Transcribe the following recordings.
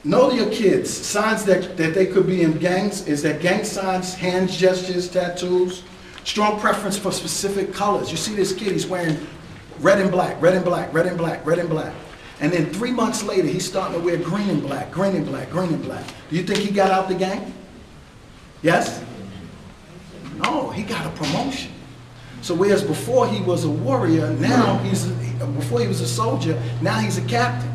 Know your kids. Signs that they could be in gangs is that gang signs, hand gestures, tattoos, strong preference for specific colors. You see this kid, he's wearing red and black, red and black, red and black, red and black. And then 3 months later, he's starting to wear green and black, green and black, green and black. Do you think he got out the gang? Yes? No, he got a promotion. So whereas before he was a warrior, now before he was a soldier, now he's a captain.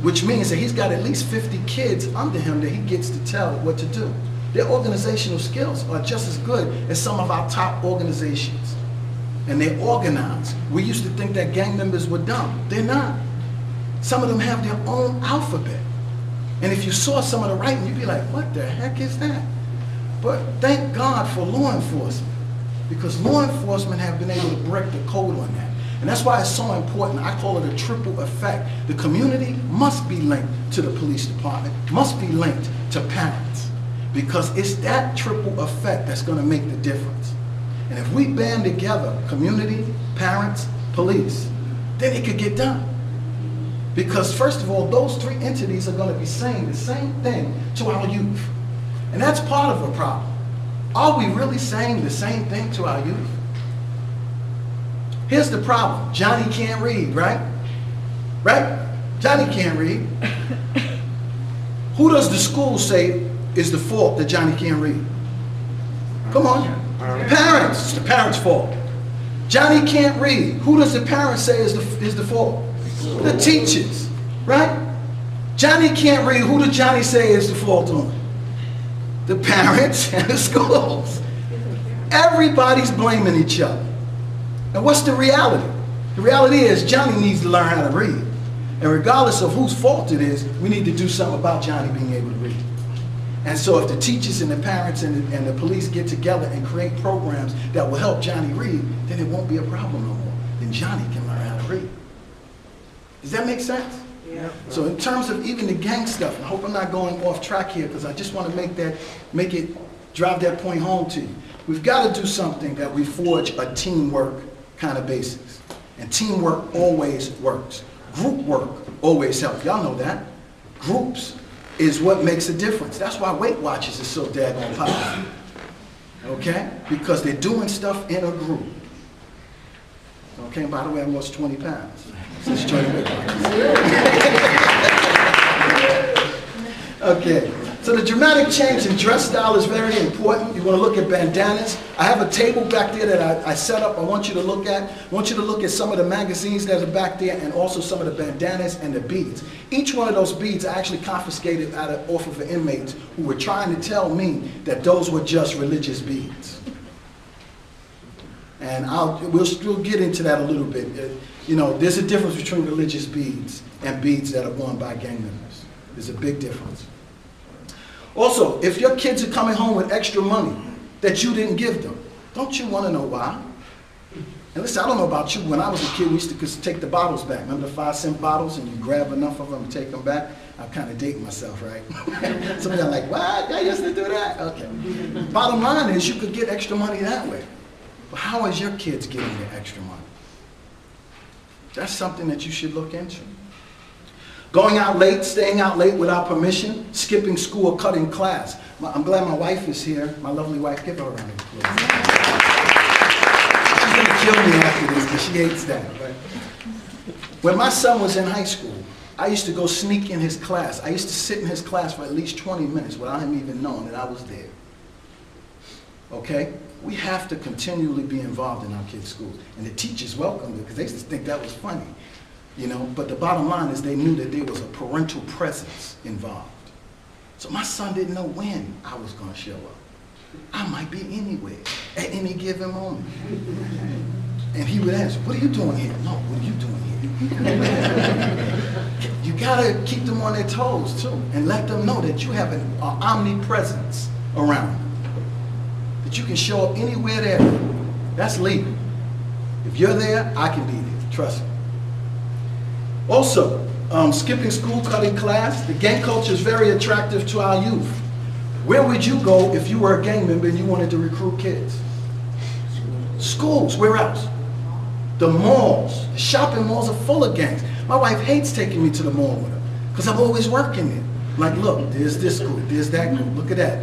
Which means that he's got at least 50 kids under him that he gets to tell what to do. Their organizational skills are just as good as some of our top organizations. And they're organized. We used to think that gang members were dumb. They're not. Some of them have their own alphabet. And if you saw some of the writing, you'd be like, what the heck is that? But thank God for law enforcement, because law enforcement have been able to break the code on that. And that's why it's so important. I call it a triple effect. The community must be linked to the police department, must be linked to parents, because it's that triple effect that's going to make the difference. And if we band together, community, parents, police, then it could get done. Because first of all, those three entities are going to be saying the same thing to our youth. And that's part of the problem. Are we really saying the same thing to our youth? Here's the problem. Johnny can't read, right? Right? Johnny can't read. Who does the school say is the fault that Johnny can't read? Come on. Parents. It's the parents' fault. Johnny can't read. Who does the parents say is the fault? The teachers, right? Johnny can't read. Who does Johnny say is the fault on? The parents and the schools. Everybody's blaming each other. And what's the reality? The reality is Johnny needs to learn how to read. And regardless of whose fault it is, we need to do something about Johnny being able to read. And so if the teachers and the parents and the police get together and create programs that will help Johnny read, then it won't be a problem no more. Then Johnny can learn how to read. Does that make sense? Yeah. So in terms of even the gang stuff, and I hope I'm not going off track here because I just want to drive that point home to you. We've got to do something that we forge a teamwork kind of basis. And teamwork always works. Group work always helps. Y'all know that. Groups is what makes a difference. That's why Weight Watchers is so daggone popular. Okay? Because they're doing stuff in a group. Okay, by the way, I lost 20 pounds since joining Weight Watchers. Okay. So the dramatic change in dress style is very important. You want to look at bandanas. I have a table back there that I set up I want you to look at. I want you to look at some of the magazines that are back there and also some of the bandanas and the beads. Each one of those beads I actually confiscated off of the inmates who were trying to tell me that those were just religious beads. And we'll get into that a little bit. You know, there's a difference between religious beads and beads that are worn by gang members. There's a big difference. Also, if your kids are coming home with extra money that you didn't give them, don't you want to know why? And listen, I don't know about you. When I was a kid, we used to take the bottles back. Remember the 5-cent bottles, and you grab enough of them and take them back? I'm kind of dating myself, right? Some of y'all are like, what? I used to do that? Okay. Bottom line is you could get extra money that way. But how is your kids getting their extra money? That's something that you should look into. Going out late, staying out late without permission, skipping school or cutting class. I'm glad my wife is here. My lovely wife, give her a round of applause. She's going to kill me after this because she hates that. But when my son was in high school, I used to go sneak in his class. I used to sit in his class for at least 20 minutes without him even knowing that I was there. Okay? We have to continually be involved in our kids' schools. And the teachers welcomed it because they used to think that was funny. You know, but the bottom line is they knew that there was a parental presence involved. So my son didn't know when I was going to show up. I might be anywhere at any given moment. And he would ask, what are you doing here? No, what are you doing here? You got to keep them on their toes too and let them know that you have an omnipresence around them. That you can show up anywhere there. That's legal. If you're there, I can be there. Trust me. Also, skipping school, cutting class. The gang culture is very attractive to our youth. Where would you go if you were a gang member and you wanted to recruit kids? Schools. Where else? The malls. The shopping malls are full of gangs. My wife hates taking me to the mall with her because I'm always working there. Like, look, there's this group, there's that group, look at that.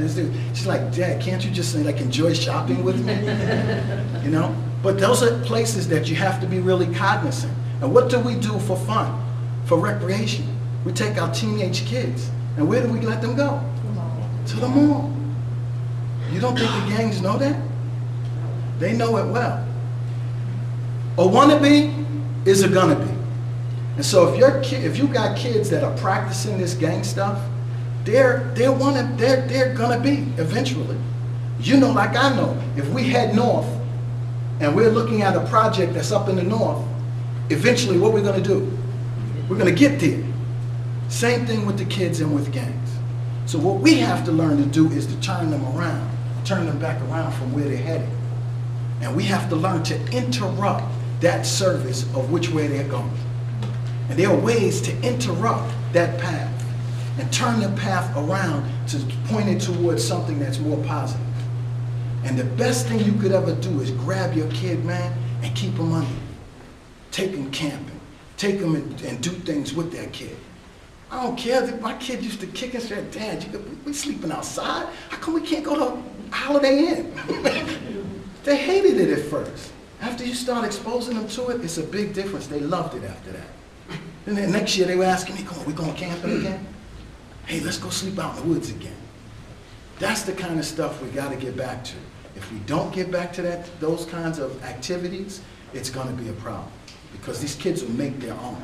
She's like, Dad, can't you just like enjoy shopping with me? You know? But those are places that you have to be really cognizant. And what do we do for fun, for recreation? We take our teenage kids, and where do we let them go? To the mall. You don't think the gangs know that? They know it well. A wannabe is a gonna be. And so if you got kids that are practicing this gang stuff, they're gonna be eventually. You know, like I know, if we head north and we're looking at a project that's up in the north, eventually what we're gonna do? We're gonna get there. Same thing with the kids and with gangs. So what we have to learn to do is to turn them around, turn them back around from where they're headed. And we have to learn to interrupt that service of which way they're going. And there are ways to interrupt that path and turn the path around to point it towards something that's more positive. And the best thing you could ever do is grab your kid, man, and keep them under you. Take them camping. Take them and do things with that kid. I don't care. My kid used to kick and say, Dad, we sleeping outside. How come we can't go to Holiday Inn? They hated it at first. After you start exposing them to it, it's a big difference. They loved it after that. And then next year they were asking me, we going camping again? Hey, let's go sleep out in the woods again. That's the kind of stuff we got to get back to. If we don't get back to those kinds of activities, it's going to be a problem because these kids will make their own.